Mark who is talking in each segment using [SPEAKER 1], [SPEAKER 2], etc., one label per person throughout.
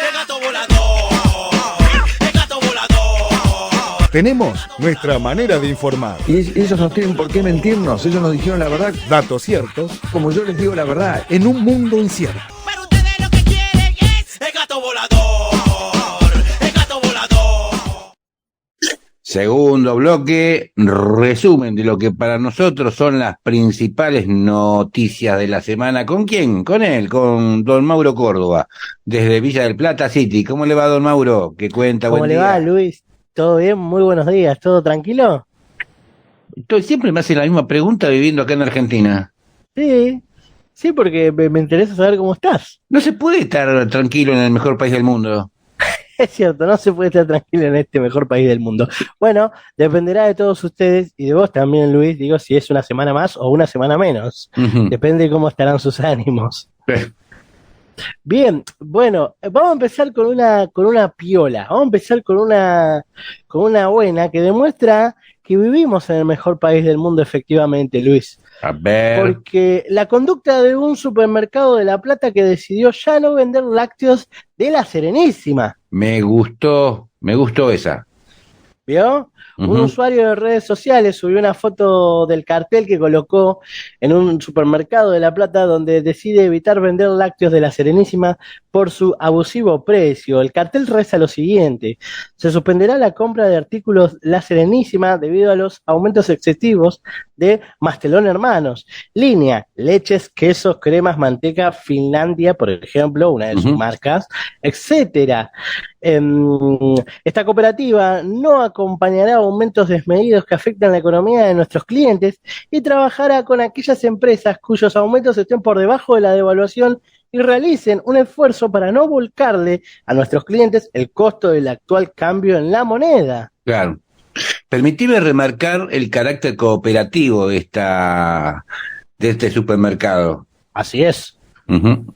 [SPEAKER 1] El gato volador, el gato volador.
[SPEAKER 2] Tenemos nuestra manera de informar.
[SPEAKER 3] Y ellos no tienen por qué mentirnos, ellos nos dijeron la verdad,
[SPEAKER 2] Datos ciertos
[SPEAKER 3] como yo les digo la verdad.
[SPEAKER 2] en un mundo incierto.
[SPEAKER 1] Pero ustedes lo que quieren es el gato volador, el gato volador.
[SPEAKER 4] Segundo bloque, resumen de lo que para nosotros son las principales noticias de la semana. ¿Con quién? Con él, con don Mauro Córdoba, desde Villa del Plata City. ¿Cómo le va, don Mauro? ¿Qué cuenta?
[SPEAKER 5] ¿Cómo
[SPEAKER 4] Buen
[SPEAKER 5] le
[SPEAKER 4] día.
[SPEAKER 5] va, Luis? ¿Todo bien? Muy buenos días. ¿Todo tranquilo?
[SPEAKER 4] Siempre me hacen la misma pregunta viviendo acá en Argentina.
[SPEAKER 5] Sí, sí, porque me interesa saber cómo estás.
[SPEAKER 4] No se puede estar tranquilo en el mejor país del mundo.
[SPEAKER 5] Es cierto, no se puede estar tranquilo en este mejor país del mundo. Bueno, dependerá de todos ustedes y de vos también, Luis, digo, si es una semana más o una semana menos.
[SPEAKER 4] Ujú.
[SPEAKER 5] Depende de cómo estarán sus ánimos. Bien, bueno, vamos a empezar con una piola, vamos a empezar con una buena que demuestra que vivimos en el mejor país del mundo, efectivamente, Luis.
[SPEAKER 4] A ver.
[SPEAKER 5] Porque la conducta de un supermercado de La Plata que decidió ya no vender lácteos de La Serenísima,
[SPEAKER 4] Me gustó esa.
[SPEAKER 5] ¿vio? Un
[SPEAKER 4] Ujú.
[SPEAKER 5] usuario de redes sociales subió una foto del cartel que colocó en un supermercado de La Plata donde decide evitar vender lácteos de La Serenísima por su abusivo precio. El cartel reza lo siguiente: se suspenderá la compra de artículos La Serenísima debido a los aumentos excesivos de Mastelón Hermanos. Línea, leches, quesos, cremas, manteca, Finlandia, por ejemplo, una de sus
[SPEAKER 4] Ujú.
[SPEAKER 5] marcas, etcétera. Esta cooperativa no acompañará aumentos desmedidos que afectan la economía de nuestros clientes y trabajará con aquellas empresas cuyos aumentos estén por debajo de la devaluación y realicen un esfuerzo para no volcarle a nuestros clientes el costo del actual cambio en la moneda.
[SPEAKER 4] Claro. Permitime remarcar el carácter cooperativo de este supermercado.
[SPEAKER 5] Así es.
[SPEAKER 4] Ujú.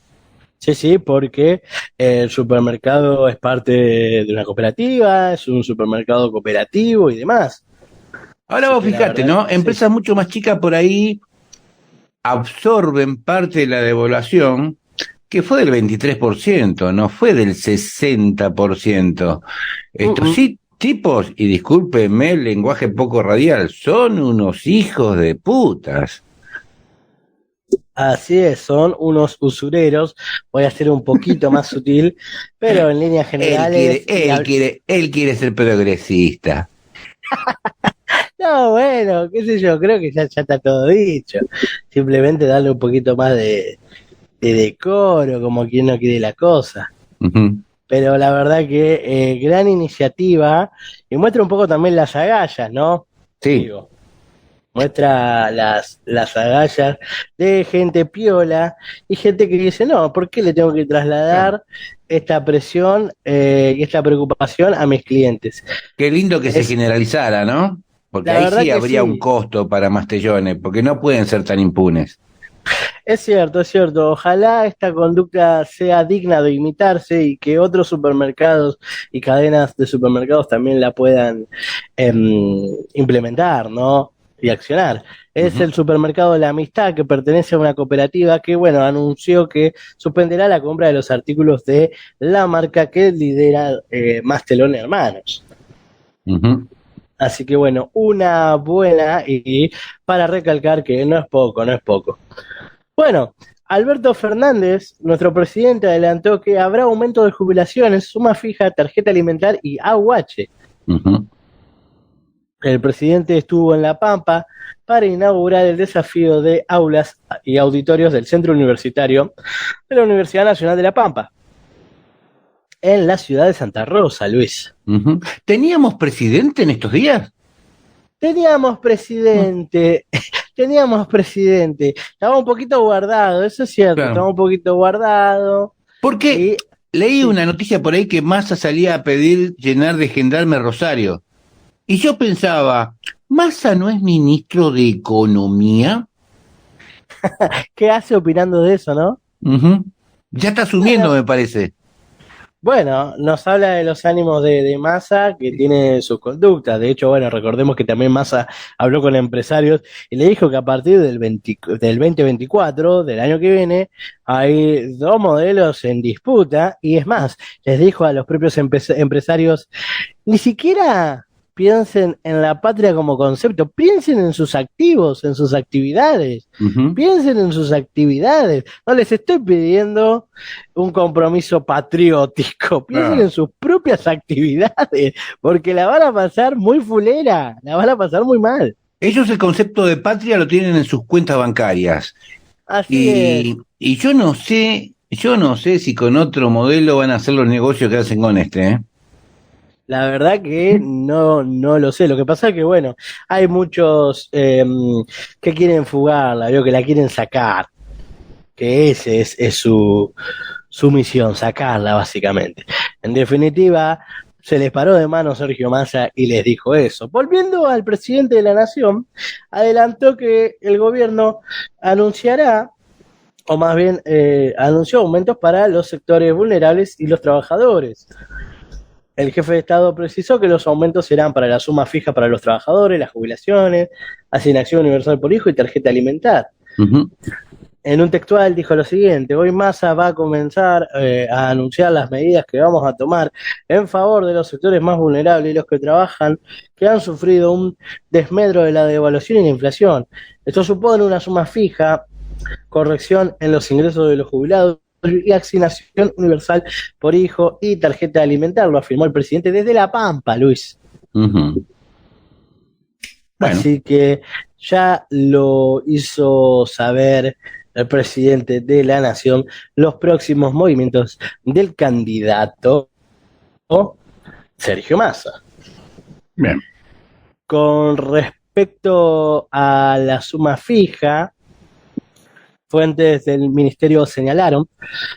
[SPEAKER 5] Sí, sí, porque el supermercado es parte de una cooperativa, es un supermercado cooperativo y demás.
[SPEAKER 4] Ahora
[SPEAKER 5] Así
[SPEAKER 4] vos
[SPEAKER 5] que la
[SPEAKER 4] fijate,
[SPEAKER 5] verdad,
[SPEAKER 4] ¿no?
[SPEAKER 5] sí.
[SPEAKER 4] Empresas mucho más chicas por ahí absorben parte de la devaluación, que fue del 23%, no fue del 60%. Estos sí tipos, y discúlpenme el lenguaje poco radial, son unos hijos de putas.
[SPEAKER 5] Así es, son unos usureros. Voy a ser un poquito más sutil, pero en líneas generales.
[SPEAKER 4] Él quiere ser progresista.
[SPEAKER 5] No, bueno, qué sé yo, creo que ya está todo dicho. Simplemente darle un poquito más de decoro, como quien no quiere la cosa.
[SPEAKER 4] Ujú.
[SPEAKER 5] Pero la verdad que gran iniciativa y muestra un poco también las agallas, ¿no?
[SPEAKER 4] Sí.
[SPEAKER 5] Digo, muestra las agallas de gente piola y gente que dice, no, ¿por qué le tengo que trasladar esta presión y esta preocupación a mis clientes?
[SPEAKER 4] Qué lindo que se
[SPEAKER 5] Es,
[SPEAKER 4] generalizara, ¿no? Porque
[SPEAKER 5] la
[SPEAKER 4] ahí
[SPEAKER 5] verdad
[SPEAKER 4] sí
[SPEAKER 5] que
[SPEAKER 4] habría un
[SPEAKER 5] sí.
[SPEAKER 4] costo para Mastellones, porque no pueden ser tan impunes.
[SPEAKER 5] Es cierto, es cierto. Ojalá esta conducta sea digna de imitarse y que otros supermercados y cadenas de supermercados también la puedan implementar, ¿no? Y accionar. Es
[SPEAKER 4] Ujú.
[SPEAKER 5] el supermercado de la Amistad, que pertenece a una cooperativa que, bueno, anunció que suspenderá la compra de los artículos de la marca que lidera Mastelón Hermanos.
[SPEAKER 4] Ujú.
[SPEAKER 5] Así que, bueno, una buena y para recalcar que no es poco, no es poco. Bueno, Alberto Fernández, nuestro presidente, adelantó que habrá aumento de jubilaciones, suma fija, tarjeta alimentar y AUH.
[SPEAKER 4] Ujú.
[SPEAKER 5] El presidente estuvo en La Pampa para inaugurar el desafío de aulas y auditorios del Centro Universitario de la Universidad Nacional de La Pampa, en la ciudad de Santa Rosa, Luis.
[SPEAKER 4] Ujú. ¿Teníamos presidente en estos días?
[SPEAKER 5] Teníamos presidente, teníamos presidente, estaba un poquito guardado, eso es cierto,
[SPEAKER 4] Claro.
[SPEAKER 5] estaba un poquito guardado
[SPEAKER 4] Porque
[SPEAKER 5] y
[SPEAKER 4] leí
[SPEAKER 5] sí.
[SPEAKER 4] una noticia por ahí que Massa salía a pedir llenar de gendarme Rosario. Y yo pensaba, ¿Massa no es ministro de Economía?
[SPEAKER 5] ¿Qué hace opinando de eso, no?
[SPEAKER 4] Ujú. Ya está asumiendo,
[SPEAKER 5] Bueno,
[SPEAKER 4] me parece.
[SPEAKER 5] Bueno, nos habla de los ánimos de Massa, que tiene sus conductas. De hecho, bueno, recordemos que también Massa habló con empresarios y le dijo que a partir del 2024, del año que viene, hay dos modelos en disputa. Y es más, les dijo a los propios empresarios, ni siquiera piensen en la patria como concepto, piensen en sus activos, en sus actividades, piensen en sus actividades. No les estoy pidiendo un compromiso patriótico, piensen en sus propias actividades, porque la van a pasar muy fulera, la van a pasar muy mal.
[SPEAKER 4] Ellos el concepto de patria lo tienen en sus cuentas bancarias.
[SPEAKER 5] Así es.
[SPEAKER 4] Y yo no sé si con otro modelo van a hacer los negocios que hacen con este, ¿eh?
[SPEAKER 5] La verdad que no lo sé. Lo que pasa es que, bueno, hay muchos que quieren fugarla, que la quieren sacar. Que ese es su misión, sacarla básicamente. En definitiva, se les paró de mano Sergio Massa y les dijo eso. Volviendo al presidente de la Nación, adelantó que el gobierno anunciará, o más bien anunció aumentos para los sectores vulnerables y los trabajadores. El jefe de Estado precisó que los aumentos serán para la suma fija para los trabajadores, las jubilaciones, asignación universal por hijo y tarjeta alimentar. En un textual dijo lo siguiente: hoy Massa va a comenzar a anunciar las medidas que vamos a tomar en favor de los sectores más vulnerables y los que trabajan, que han sufrido un desmedro de la devaluación y la inflación. Esto supone una suma fija, corrección en los ingresos de los jubilados y asignación universal por hijo y tarjeta alimentar, lo afirmó el presidente desde La Pampa, Luis.
[SPEAKER 4] Bueno.
[SPEAKER 5] Así que ya lo hizo saber el presidente de la Nación los próximos movimientos del candidato Sergio Massa.
[SPEAKER 4] Bien.
[SPEAKER 5] Con respecto a la suma fija, fuentes del Ministerio señalaron,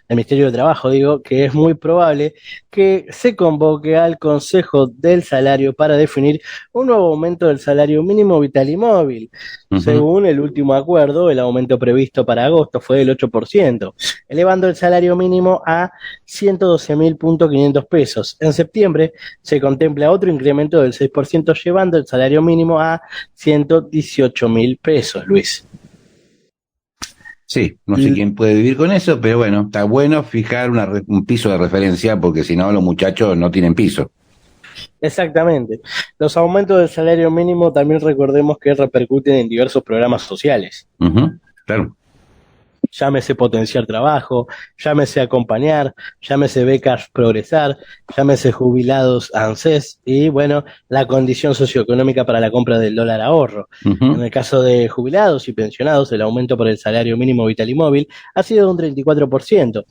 [SPEAKER 5] el Ministerio de Trabajo digo, que es muy probable que se convoque al Consejo del Salario para definir un nuevo aumento del salario mínimo vital y móvil. Según el último acuerdo, el aumento previsto para agosto fue del 8%, elevando el salario mínimo a 112.500 pesos. En septiembre se contempla otro incremento del 6%, llevando el salario mínimo a 118.000 pesos, Luis.
[SPEAKER 4] Sí, no sé quién puede vivir con eso, pero bueno, está bueno fijar un piso de referencia porque si no los muchachos no tienen piso.
[SPEAKER 5] Exactamente. Los aumentos del salario mínimo también recordemos que repercuten en diversos programas sociales.
[SPEAKER 4] Claro.
[SPEAKER 5] Llámese potenciar trabajo, llámese acompañar, llámese becas progresar, llámese jubilados ANSES y bueno, la condición socioeconómica para la compra del dólar ahorro. En el caso de jubilados y pensionados, el aumento por el salario mínimo vital y móvil ha sido de un 34%.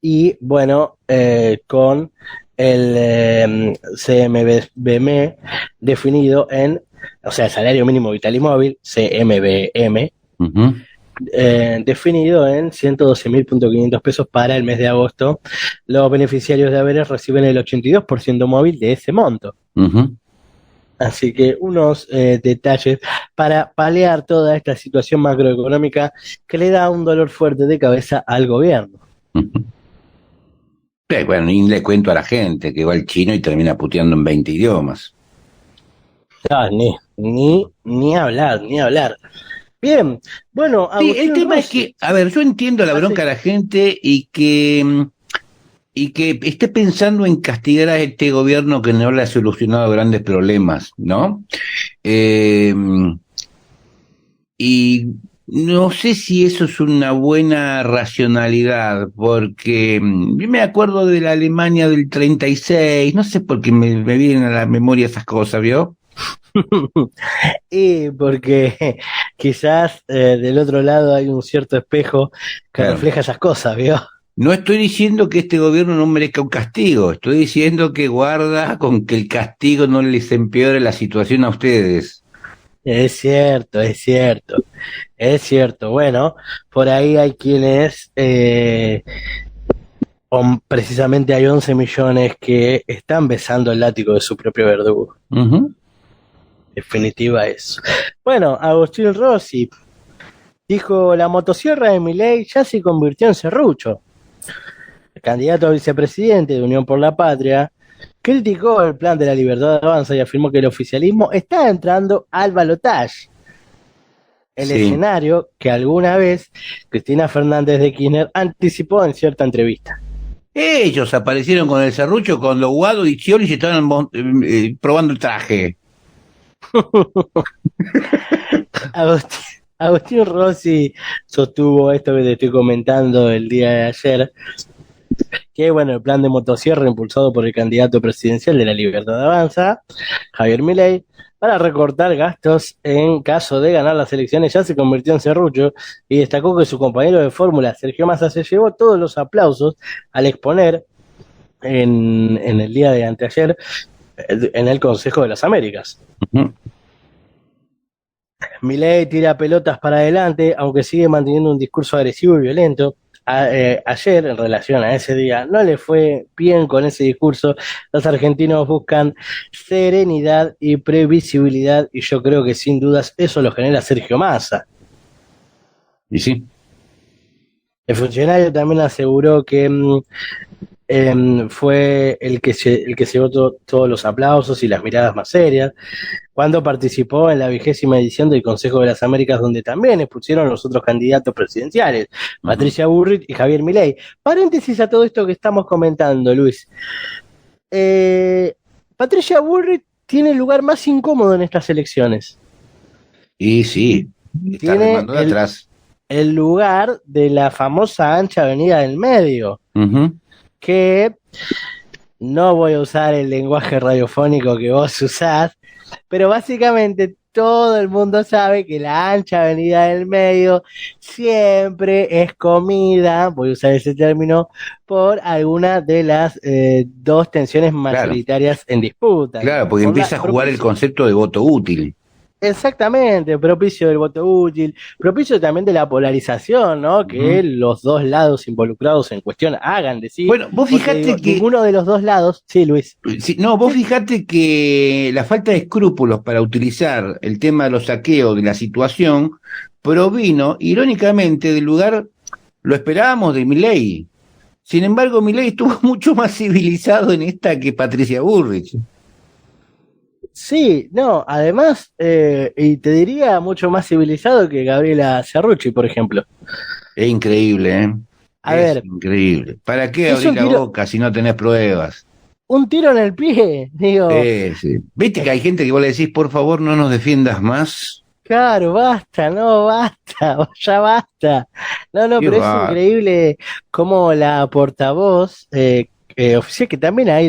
[SPEAKER 5] Y bueno, con el CMBM definido en, o sea, el salario mínimo vital y móvil, CMBM, definido en 112.500 pesos para el mes de agosto. Los beneficiarios de haberes reciben el 82% móvil de ese monto. Así que unos detalles para paliar toda esta situación macroeconómica que le da un dolor fuerte de cabeza al gobierno.
[SPEAKER 4] Bueno, ni le cuento a la gente que va al chino y termina puteando en 20 idiomas.
[SPEAKER 5] Ni hablar. Bien, bueno,
[SPEAKER 4] sí, el tema es que, a ver, yo entiendo la bronca de la gente y que esté pensando en castigar a este gobierno que no le ha solucionado grandes problemas, ¿no? Y no sé si eso es una buena racionalidad, porque yo me acuerdo de la Alemania del 36, no sé por qué me vienen a la memoria esas cosas, ¿vio?
[SPEAKER 5] Y porque quizás del otro lado hay un cierto espejo que refleja esas cosas, ¿vio?
[SPEAKER 4] No estoy diciendo que este gobierno no merezca un castigo, estoy diciendo que guarda con que el castigo no les empeore la situación a ustedes.
[SPEAKER 5] Es cierto. Bueno, por ahí hay quienes, precisamente hay 11 millones que están besando el látigo de su propio verdugo. Definitiva eso. Bueno, Agustín Rossi dijo: la motosierra de Milei ya se convirtió en serrucho. candidato a vicepresidente de Unión por la Patria, criticó el plan de la Libertad Avanza y afirmó que el oficialismo está entrando al balotaje. El
[SPEAKER 4] Sí.
[SPEAKER 5] escenario que alguna vez Cristina Fernández de Kirchner anticipó en cierta entrevista.
[SPEAKER 4] Ellos aparecieron con el serrucho cuando Guado y Scioli se estaban probando el traje.
[SPEAKER 5] Agustín Rossi sostuvo esto que te estoy comentando el día de ayer, que bueno, el plan de motosierra impulsado por el candidato presidencial de la Libertad Avanza, Javier Milei, para recortar gastos en caso de ganar las elecciones, ya se convirtió en serrucho y destacó que su compañero de fórmula, Sergio Massa, se llevó todos los aplausos al exponer en el día de anteayer en el Consejo de las Américas.
[SPEAKER 4] Ujú.
[SPEAKER 5] Milei tira pelotas para adelante, aunque sigue manteniendo un discurso agresivo y violento. Ayer, en relación a ese día, no le fue bien con ese discurso. Los argentinos buscan serenidad y previsibilidad, y yo creo que sin dudas eso lo genera Sergio Massa.
[SPEAKER 4] Y sí.
[SPEAKER 5] El funcionario también aseguró que fue el que se llevó todos los aplausos y las miradas más serias cuando participó en la 20ª edición del Consejo de las Américas, donde también expusieron los otros candidatos presidenciales, Patricia Bullrich y Javier Milei. Paréntesis a todo esto que estamos comentando, Luis. Patricia Bullrich tiene el lugar más incómodo en estas elecciones.
[SPEAKER 4] Y sí. Está
[SPEAKER 5] Tiene
[SPEAKER 4] remando de atrás.
[SPEAKER 5] El lugar de la famosa ancha avenida del medio,
[SPEAKER 4] Ujú.
[SPEAKER 5] que no voy a usar el lenguaje radiofónico que vos usás, pero básicamente todo el mundo sabe que la ancha avenida del medio siempre es comida, voy a usar ese término, por alguna de las dos tensiones mayoritarias en disputa.
[SPEAKER 4] Claro, porque
[SPEAKER 5] Por
[SPEAKER 4] empieza a jugar el
[SPEAKER 5] propicio-
[SPEAKER 4] concepto de voto útil.
[SPEAKER 5] Exactamente, propicio del voto útil, propicio también de la polarización, ¿no? Que los dos lados involucrados en cuestión hagan de sí.
[SPEAKER 4] Bueno, vos
[SPEAKER 5] Porque,
[SPEAKER 4] fijate
[SPEAKER 5] digo,
[SPEAKER 4] que...
[SPEAKER 5] ninguno de los dos lados, sí, Luis.
[SPEAKER 4] Sí, no, vos fijate que la falta de escrúpulos para utilizar el tema de los saqueos de la situación provino, irónicamente, del lugar, lo esperábamos, de Milei. Sin embargo, Milei estuvo mucho más civilizado en esta que Patricia Bullrich.
[SPEAKER 5] Sí, no, además, y te diría mucho más civilizado que Gabriela Cerrucci, por ejemplo.
[SPEAKER 4] Es increíble, ¿eh?
[SPEAKER 5] A
[SPEAKER 4] Es
[SPEAKER 5] ver,
[SPEAKER 4] increíble. ¿Para qué
[SPEAKER 5] es
[SPEAKER 4] abrir
[SPEAKER 5] un
[SPEAKER 4] la
[SPEAKER 5] tiro-
[SPEAKER 4] boca si no tenés pruebas?
[SPEAKER 5] un tiro en el pie, digo,
[SPEAKER 4] Sí. ¿Viste que hay gente que vos le decís, por favor, no nos defiendas más?
[SPEAKER 5] claro, basta, no, basta, ya basta. No,
[SPEAKER 4] Qué
[SPEAKER 5] pero es
[SPEAKER 4] va.
[SPEAKER 5] increíble cómo la portavoz oficial, que también hay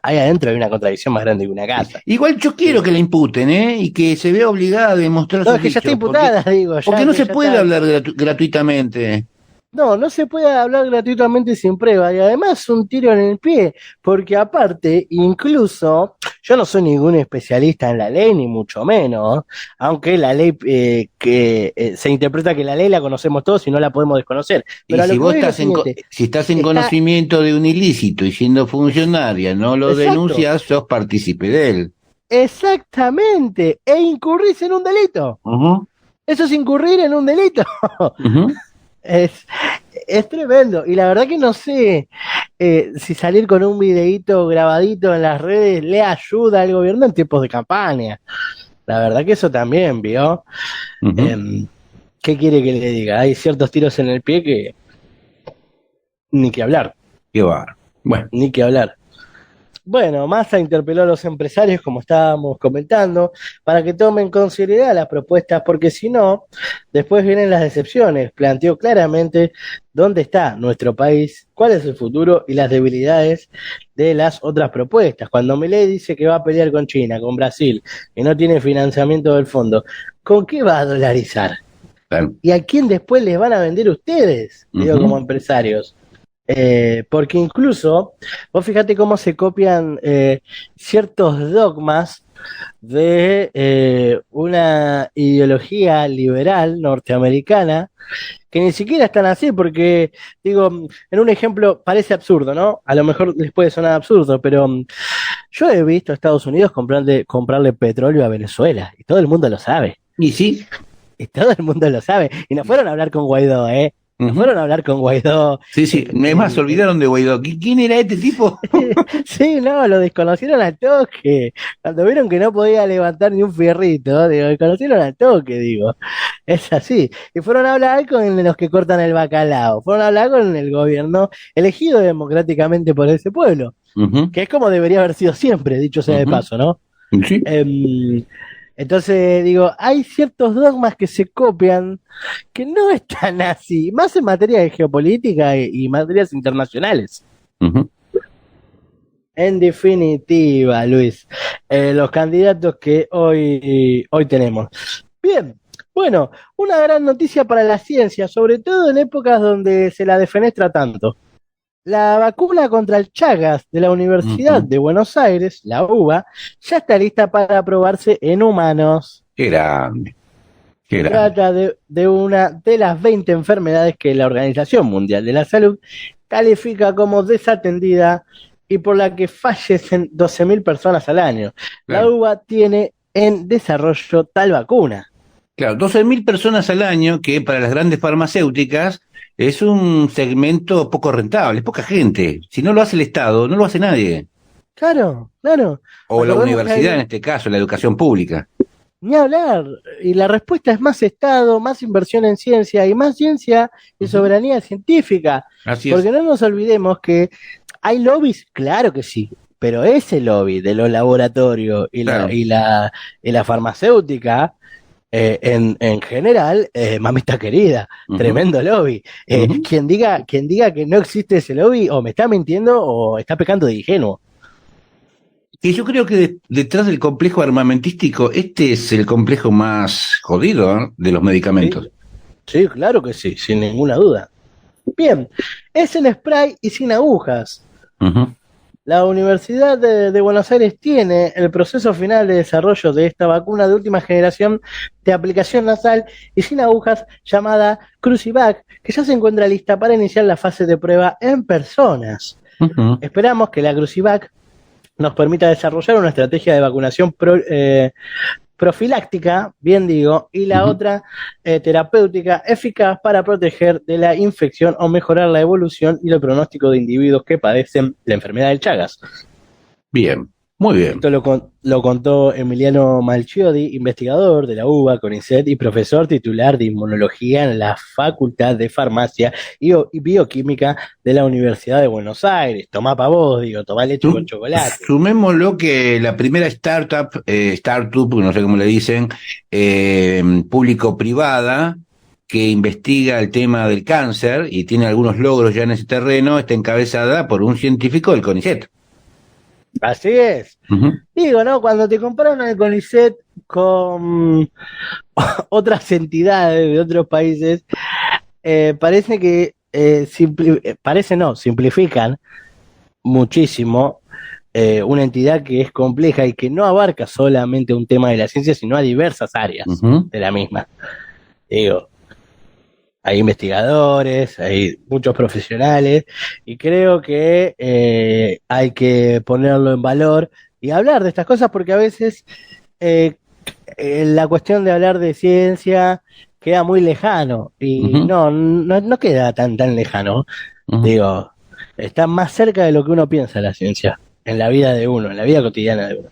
[SPEAKER 5] ahí adentro hay una contradicción más grande que una casa.
[SPEAKER 4] Igual yo quiero que la imputen, ¿eh? Y que se vea obligada a demostrar
[SPEAKER 5] No,
[SPEAKER 4] sus
[SPEAKER 5] es que ya está
[SPEAKER 4] hechos,
[SPEAKER 5] imputada, digo.
[SPEAKER 4] porque
[SPEAKER 5] ya,
[SPEAKER 4] no
[SPEAKER 5] que
[SPEAKER 4] se
[SPEAKER 5] ya
[SPEAKER 4] puede
[SPEAKER 5] está.
[SPEAKER 4] hablar gratuitamente.
[SPEAKER 5] No se puede hablar gratuitamente sin prueba, y además un tiro en el pie, porque aparte, incluso, yo no soy ningún especialista en la ley, ni mucho menos, aunque la ley, se interpreta que la ley la conocemos todos y no la podemos desconocer.
[SPEAKER 4] Y
[SPEAKER 5] Pero a lo
[SPEAKER 4] si
[SPEAKER 5] que
[SPEAKER 4] vos
[SPEAKER 5] voy es lo
[SPEAKER 4] estás
[SPEAKER 5] siguiente,
[SPEAKER 4] si estás en
[SPEAKER 5] está-
[SPEAKER 4] conocimiento de un ilícito y siendo funcionaria, no lo
[SPEAKER 5] Exacto.
[SPEAKER 4] denuncias, sos partícipe de él.
[SPEAKER 5] exactamente, e incurrís en un delito.
[SPEAKER 4] Ujú,
[SPEAKER 5] Eso es incurrir en un delito.
[SPEAKER 4] ujú.
[SPEAKER 5] Es tremendo, y la verdad que no sé si salir con un videíto grabadito en las redes le ayuda al gobierno en tiempos de campaña. La verdad que eso también, ¿vio?
[SPEAKER 4] Ujú.
[SPEAKER 5] ¿Qué quiere que le diga? Hay ciertos tiros en el pie que ni que hablar,
[SPEAKER 4] Qué bárbaro. Bueno,
[SPEAKER 5] ni que hablar. Bueno, Massa interpeló a los empresarios, como estábamos comentando, para que tomen con seriedad las propuestas, porque si no, después vienen las decepciones. Planteó claramente dónde está nuestro país, cuál es el futuro y las debilidades de las otras propuestas. Cuando Milei dice que va a pelear con China, con Brasil, que no tiene financiamiento del fondo, ¿con qué va a dolarizar?
[SPEAKER 4] claro.
[SPEAKER 5] ¿Y a quién después les van a vender ustedes? Digo,
[SPEAKER 4] Ujú.
[SPEAKER 5] como empresarios. Porque incluso, vos fíjate cómo se copian ciertos dogmas de una ideología liberal norteamericana que ni siquiera están así, porque, digo, en un ejemplo parece absurdo, ¿no? A lo mejor les puede sonar absurdo, pero yo he visto a Estados Unidos comprarle petróleo a Venezuela, y todo el mundo lo sabe.
[SPEAKER 4] Y sí,
[SPEAKER 5] Y todo el mundo lo sabe. Y no fueron a hablar con Guaidó, ¿eh?
[SPEAKER 4] Ujú.
[SPEAKER 5] Fueron a hablar con Guaidó.
[SPEAKER 4] Sí, sí. Es más, se olvidaron de Guaidó. ¿Quién era este tipo?
[SPEAKER 5] Sí, no, lo desconocieron al toque. Cuando vieron que no podía levantar ni un fierrito, digo, desconocieron al toque, digo. Es así. Y fueron a hablar con los que cortan el bacalao. Fueron a hablar con el gobierno elegido democráticamente por ese pueblo.
[SPEAKER 4] Ujú,
[SPEAKER 5] Que es como debería haber sido siempre, dicho sea de
[SPEAKER 4] ujú.
[SPEAKER 5] paso, ¿no?
[SPEAKER 4] Sí.
[SPEAKER 5] Entonces, digo, hay ciertos dogmas que se copian que no están así, más en materia de geopolítica y materias internacionales.
[SPEAKER 4] Ujú.
[SPEAKER 5] En definitiva, Luis, los candidatos que hoy tenemos. Bien, bueno, una gran noticia para la ciencia, sobre todo en épocas donde se la defenestra tanto. La vacuna contra el Chagas de la Universidad
[SPEAKER 4] Ujú.
[SPEAKER 5] de Buenos Aires, la UBA, ya está lista para probarse en humanos.
[SPEAKER 4] Qué grande. Qué
[SPEAKER 5] Se
[SPEAKER 4] grande.
[SPEAKER 5] trata de una de las 20 enfermedades que la Organización Mundial de la Salud califica como desatendida y por la que fallecen 12.000 personas al año. La
[SPEAKER 4] Claro.
[SPEAKER 5] UBA tiene en desarrollo tal vacuna.
[SPEAKER 4] Claro, 12.000 personas al año, que para las grandes farmacéuticas es un segmento poco rentable, es poca gente. Si no lo hace el Estado, no lo hace nadie.
[SPEAKER 5] Claro, claro.
[SPEAKER 4] O la
[SPEAKER 5] Recordemos que
[SPEAKER 4] universidad, en
[SPEAKER 5] hay,
[SPEAKER 4] este caso, la educación pública.
[SPEAKER 5] ni hablar, y la respuesta es más Estado, más inversión en ciencia y más ciencia y
[SPEAKER 4] Ujú.
[SPEAKER 5] soberanía científica.
[SPEAKER 4] Así es.
[SPEAKER 5] Porque no nos olvidemos que hay lobbies, claro que sí, pero ese lobby de los laboratorios
[SPEAKER 4] Claro.
[SPEAKER 5] y la farmacéutica, en general, mamita querida,
[SPEAKER 4] Ujú,
[SPEAKER 5] tremendo lobby.
[SPEAKER 4] ujú.
[SPEAKER 5] Quien diga que no existe ese lobby, o me está mintiendo o está pecando de ingenuo.
[SPEAKER 4] Y yo creo que detrás del complejo armamentístico, este es el complejo más jodido, ¿eh?, de los
[SPEAKER 5] Sí,
[SPEAKER 4] medicamentos.
[SPEAKER 5] sí, claro que sí, sin ninguna duda. Bien, es en spray y sin agujas.
[SPEAKER 4] Ujú.
[SPEAKER 5] La Universidad de Buenos Aires tiene el proceso final de desarrollo de esta vacuna de última generación de aplicación nasal y sin agujas llamada Crucivac, que ya se encuentra lista para iniciar la fase de prueba en personas.
[SPEAKER 4] Ujú.
[SPEAKER 5] Esperamos que la Crucivac nos permita desarrollar una estrategia de vacunación profiláctica, bien digo, y la
[SPEAKER 4] Ujú.
[SPEAKER 5] otra terapéutica eficaz para proteger de la infección o mejorar la evolución y el pronóstico de individuos que padecen la enfermedad del Chagas.
[SPEAKER 4] Bien, muy bien.
[SPEAKER 5] Esto lo contó Emiliano Malchiodi, investigador de la UBA, CONICET y profesor titular de inmunología en la Facultad de Farmacia y Bioquímica de la Universidad de Buenos Aires. Tomá pa' vos, digo, tomá leche con chocolate.
[SPEAKER 4] Sumémoslo que la primera startup, no sé cómo le dicen, público-privada, que investiga el tema del cáncer y tiene algunos logros ya en ese terreno, está encabezada por un científico del CONICET.
[SPEAKER 5] Así es.
[SPEAKER 4] Ujú.
[SPEAKER 5] Digo, ¿no? Cuando te comparan el CONICET con otras entidades de otros países, parece que parece no, simplifican muchísimo una entidad que es compleja y que no abarca solamente un tema de la ciencia, sino a diversas áreas
[SPEAKER 4] Ujú.
[SPEAKER 5] de la misma. Digo, hay investigadores, hay muchos profesionales, y creo que hay que ponerlo en valor y hablar de estas cosas porque a veces eh, la cuestión de hablar de ciencia queda muy lejano y
[SPEAKER 4] Ujú.
[SPEAKER 5] no queda tan lejano.
[SPEAKER 4] Ujú.
[SPEAKER 5] Digo, está más cerca de lo que uno piensa la ciencia, en la vida de uno, en la vida cotidiana de uno.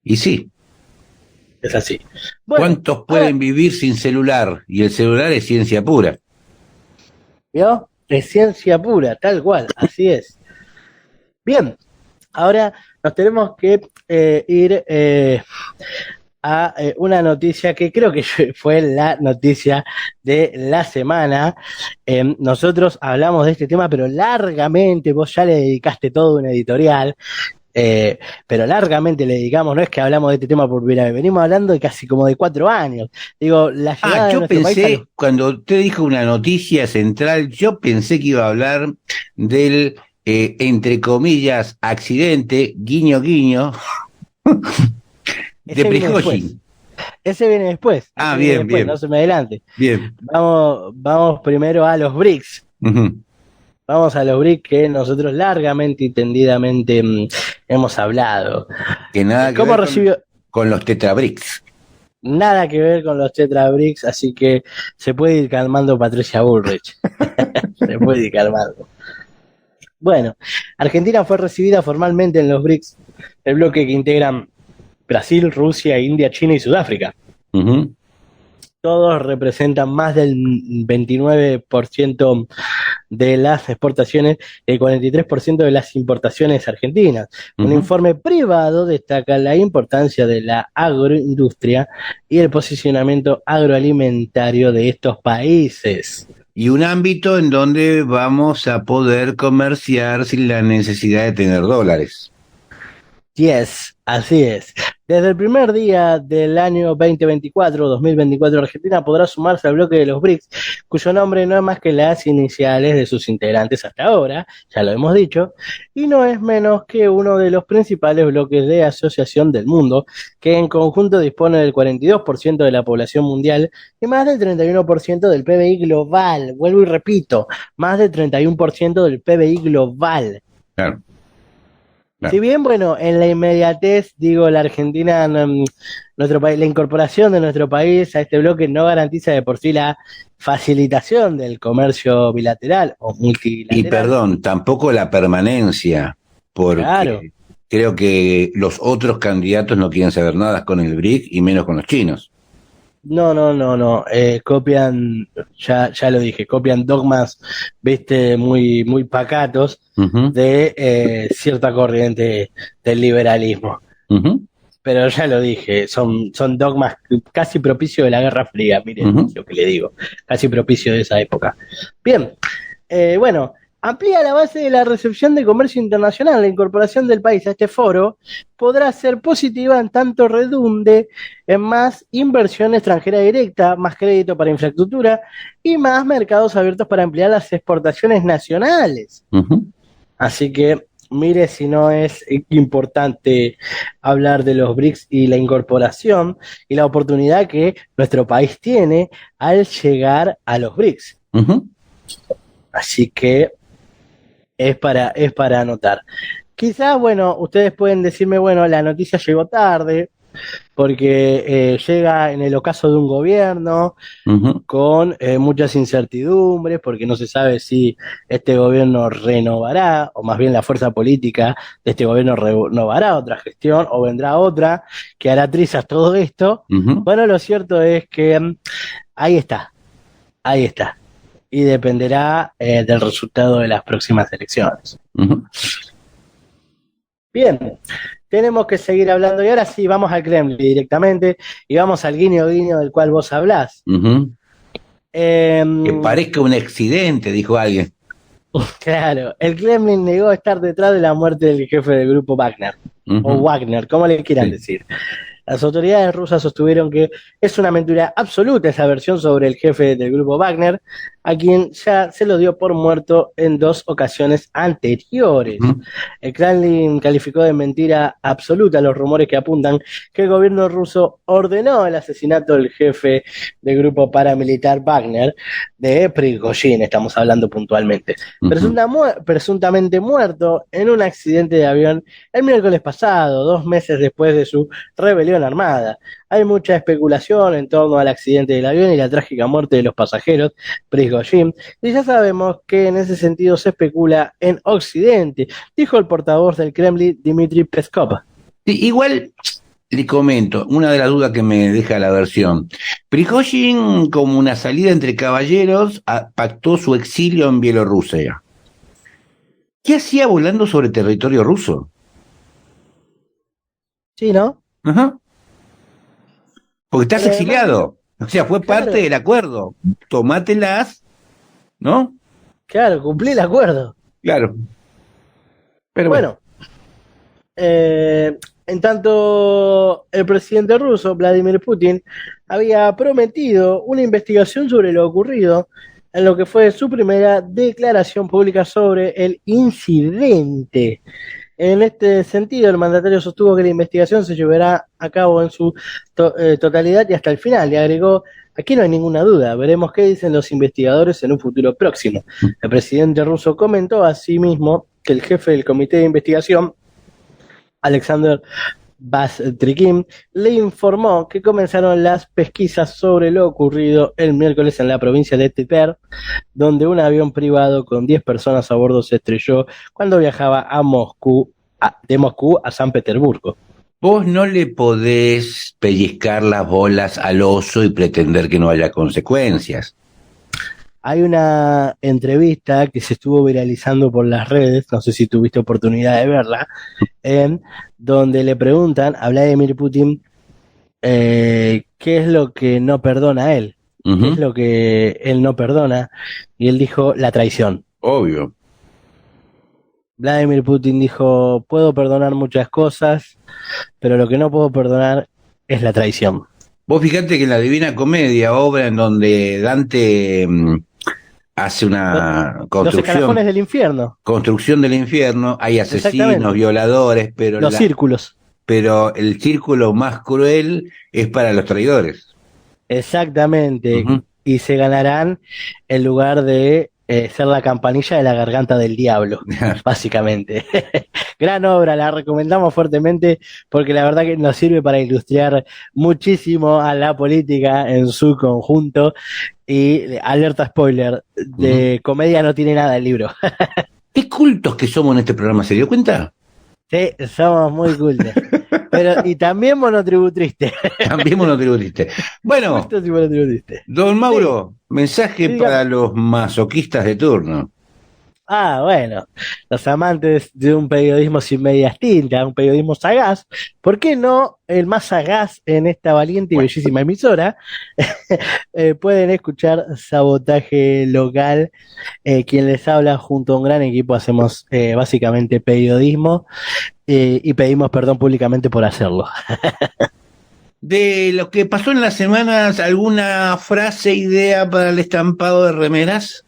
[SPEAKER 4] Y sí,
[SPEAKER 5] Es así. Bueno,
[SPEAKER 4] ¿cuántos
[SPEAKER 5] ahora,
[SPEAKER 4] pueden vivir sin celular? Y el celular es ciencia pura.
[SPEAKER 5] ¿vio? Es ciencia pura, tal cual, así es. Bien, ahora nos tenemos que ir a una noticia que creo que fue la noticia de la semana. Nosotros hablamos de este tema, pero largamente, vos ya le dedicaste todo un editorial, pero largamente le dedicamos, no es que hablamos de este tema por primera vez, venimos hablando de casi como de 4 años. Digo, la llegada de
[SPEAKER 4] Yo
[SPEAKER 5] nuestro país a los...
[SPEAKER 4] pensé, cuando usted dijo una noticia central, yo pensé que iba a hablar del, entre comillas, accidente, guiño, guiño, de
[SPEAKER 5] Ese viene después.
[SPEAKER 4] Prigozhin.
[SPEAKER 5] Ese viene después.
[SPEAKER 4] Ah,
[SPEAKER 5] Ese viene
[SPEAKER 4] bien,
[SPEAKER 5] después,
[SPEAKER 4] bien,
[SPEAKER 5] no se me adelante.
[SPEAKER 4] bien.
[SPEAKER 5] Vamos primero a los BRICS.
[SPEAKER 4] Ujú.
[SPEAKER 5] Vamos a los BRICS que nosotros largamente y tendidamente hemos hablado.
[SPEAKER 4] Que nada que
[SPEAKER 5] ¿Cómo
[SPEAKER 4] ver
[SPEAKER 5] recibió?
[SPEAKER 4] con los Tetrabricks.
[SPEAKER 5] nada que ver con los Tetra Bricks, así que se puede ir calmando Patricia Bullrich. Se puede ir calmando. Bueno, Argentina fue recibida formalmente en los BRICS, el bloque que integran Brasil, Rusia, India, China y Sudáfrica.
[SPEAKER 4] Ujú.
[SPEAKER 5] Todos representan más del 29% de las exportaciones y el 43% de las importaciones argentinas. Un
[SPEAKER 4] Ujú.
[SPEAKER 5] informe privado destaca la importancia de la agroindustria y el posicionamiento agroalimentario de estos países.
[SPEAKER 4] Y un ámbito en donde vamos a poder comerciar sin la necesidad de tener dólares.
[SPEAKER 5] Yes, así es. Desde el primer día del año 2024, Argentina podrá sumarse al bloque de los BRICS, cuyo nombre no es más que las iniciales de sus integrantes hasta ahora, ya lo hemos dicho, y no es menos que uno de los principales bloques de asociación del mundo, que en conjunto dispone del 42% de la población mundial y más del 31% del PBI global. Vuelvo y repito, más del 31% del PBI global.
[SPEAKER 4] Claro.
[SPEAKER 5] Si bien, bueno, en la inmediatez, digo, la Argentina, nuestro país, la incorporación de nuestro país a este bloque no garantiza de por sí la facilitación del comercio bilateral o multilateral.
[SPEAKER 4] Y perdón, tampoco la permanencia, porque
[SPEAKER 5] Claro.
[SPEAKER 4] creo que los otros candidatos no quieren saber nada con el BRIC y menos con los chinos.
[SPEAKER 5] No. Copian, ya lo dije, copian dogmas, viste, muy, muy pacatos
[SPEAKER 4] Ujú,
[SPEAKER 5] de cierta corriente del liberalismo.
[SPEAKER 4] ujú,
[SPEAKER 5] Pero ya lo dije, son dogmas casi propicios de la Guerra Fría, miren
[SPEAKER 4] Ujú.
[SPEAKER 5] lo que le digo, casi propicio de esa época. Bien, bueno, amplía la base de la recepción de comercio internacional. La incorporación del país a este foro podrá ser positiva en tanto redunde en más inversión extranjera directa, más crédito para infraestructura y más mercados abiertos para ampliar las exportaciones nacionales.
[SPEAKER 4] ujú.
[SPEAKER 5] Así que mire si no es importante hablar de los BRICS y la incorporación y la oportunidad que nuestro país tiene al llegar a los BRICS.
[SPEAKER 4] Ujú.
[SPEAKER 5] Así que es para anotar. Quizás, bueno, ustedes pueden decirme, bueno, la noticia llegó tarde porque llega en el ocaso de un gobierno
[SPEAKER 4] Ujú.
[SPEAKER 5] con muchas incertidumbres, porque no se sabe si este gobierno renovará, o más bien la fuerza política de este gobierno renovará otra gestión, o vendrá otra que hará trizas todo esto.
[SPEAKER 4] Ujú.
[SPEAKER 5] Bueno, lo cierto es que ahí está, y dependerá del resultado de las próximas elecciones.
[SPEAKER 4] Ujú.
[SPEAKER 5] Bien, tenemos que seguir hablando, y ahora sí, vamos al Kremlin directamente, y vamos al guiño guiño del cual vos hablás.
[SPEAKER 4] Ujú.
[SPEAKER 5] Em,
[SPEAKER 4] Que parezca un accidente, dijo alguien.
[SPEAKER 5] Claro, el Kremlin negó estar detrás de la muerte del jefe del grupo Wagner, o
[SPEAKER 4] Ujú.
[SPEAKER 5] Wagner, como le quieran
[SPEAKER 4] Sí.
[SPEAKER 5] decir. Las autoridades rusas sostuvieron que es una mentira absoluta esa versión sobre el jefe del grupo Wagner, a quien ya se lo dio por muerto en 2 ocasiones anteriores.
[SPEAKER 4] Ujú.
[SPEAKER 5] El Kremlin calificó de mentira absoluta los rumores que apuntan que el gobierno ruso ordenó el asesinato del jefe del grupo paramilitar Wagner, de Prigozhin, estamos hablando puntualmente,
[SPEAKER 4] Ujú.
[SPEAKER 5] presuntamente muerto en un accidente de avión el miércoles pasado, 2 meses después de su rebelión armada. Hay mucha especulación en torno al accidente del avión y la trágica muerte de los pasajeros, Prigozhin, y ya sabemos que en ese sentido se especula en Occidente, dijo el portavoz del Kremlin, Dmitry Peskov.
[SPEAKER 4] Sí, igual le comento, una de las dudas que me deja la versión. Prigozhin, como una salida entre caballeros, pactó su exilio en Bielorrusia. ¿Qué hacía volando sobre territorio ruso?
[SPEAKER 5] ¿Sí, no?
[SPEAKER 4] Ajá. Porque estás
[SPEAKER 5] Pero además,
[SPEAKER 4] exiliado. O sea, fue
[SPEAKER 5] claro.
[SPEAKER 4] parte del acuerdo. Tomátelas, ¿no?
[SPEAKER 5] claro, cumplí el acuerdo.
[SPEAKER 4] Claro. Pero bueno.
[SPEAKER 5] Bueno, en tanto, el presidente ruso, Vladimir Putin, había prometido una investigación sobre lo ocurrido en lo que fue su primera declaración pública sobre el incidente. En este sentido, el mandatario sostuvo que la investigación se llevará a cabo en su totalidad y hasta el final, y agregó: aquí no hay ninguna duda, veremos qué dicen los investigadores en un futuro próximo. El presidente ruso comentó asimismo que el jefe del comité de investigación, Alexander Bastriquín, le informó que comenzaron las pesquisas sobre lo ocurrido el miércoles en la provincia de Tver, donde un avión privado con 10 personas a bordo se estrelló cuando viajaba de Moscú a San Petersburgo.
[SPEAKER 4] Vos no le podés pellizcar las bolas al oso y pretender que no haya consecuencias.
[SPEAKER 5] Hay una entrevista que se estuvo viralizando por las redes, no sé si tuviste oportunidad de verla, donde le preguntan a Vladimir Putin qué es lo que no perdona a él, qué es lo que él no perdona, y él dijo la traición.
[SPEAKER 4] Obvio.
[SPEAKER 5] Vladimir Putin dijo, puedo perdonar muchas cosas, pero lo que no puedo perdonar es la traición.
[SPEAKER 4] Vos fijate que en la Divina Comedia, obra en donde Dante hace una
[SPEAKER 5] Los escalafones del infierno.
[SPEAKER 4] construcción del infierno, hay asesinos, violadores, pero
[SPEAKER 5] los círculos.
[SPEAKER 4] Pero el círculo más cruel es para los traidores.
[SPEAKER 5] Exactamente. Y se ganarán en lugar de ser la campanilla de la garganta del diablo, básicamente. Gran obra, la recomendamos fuertemente porque la verdad que nos sirve para ilustrar muchísimo a la política en su conjunto. Y alerta spoiler, de comedia no tiene nada el libro.
[SPEAKER 4] Qué cultos que somos en este programa, ¿se dio cuenta?
[SPEAKER 5] Sí, somos muy cultos. Pero, y también monotributriste.
[SPEAKER 4] También monotributiste. Bueno,
[SPEAKER 5] Justo si monotributriste.
[SPEAKER 4] don Mauro, mensaje
[SPEAKER 5] Sí,
[SPEAKER 4] para los masoquistas de turno.
[SPEAKER 5] Ah, bueno, los amantes de un periodismo sin medias tintas, un periodismo sagaz, ¿por qué no el más sagaz en esta valiente y bellísima emisora? Pueden escuchar Sabotaje Local, quien les habla junto a un gran equipo, hacemos básicamente periodismo y pedimos perdón públicamente por hacerlo.
[SPEAKER 4] De lo que pasó en las semanas, ¿alguna frase, idea para el estampado de remeras?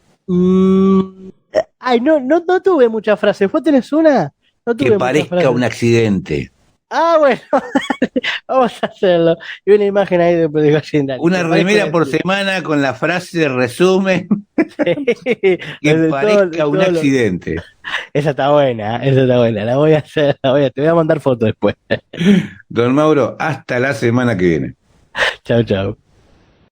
[SPEAKER 5] Ay, no tuve muchas frases. ¿Vos tenés una? No tuve
[SPEAKER 4] Que
[SPEAKER 5] muchas
[SPEAKER 4] parezca
[SPEAKER 5] frases.
[SPEAKER 4] un accidente.
[SPEAKER 5] Ah, bueno, vamos a hacerlo. Y una imagen ahí de Gallina.
[SPEAKER 4] Una remera por semana con la frase resumen que parezca un accidente.
[SPEAKER 5] Esa está buena, La voy a hacer, te voy a mandar fotos después.
[SPEAKER 4] Don Mauro, hasta la semana que viene.
[SPEAKER 5] Chau, chau.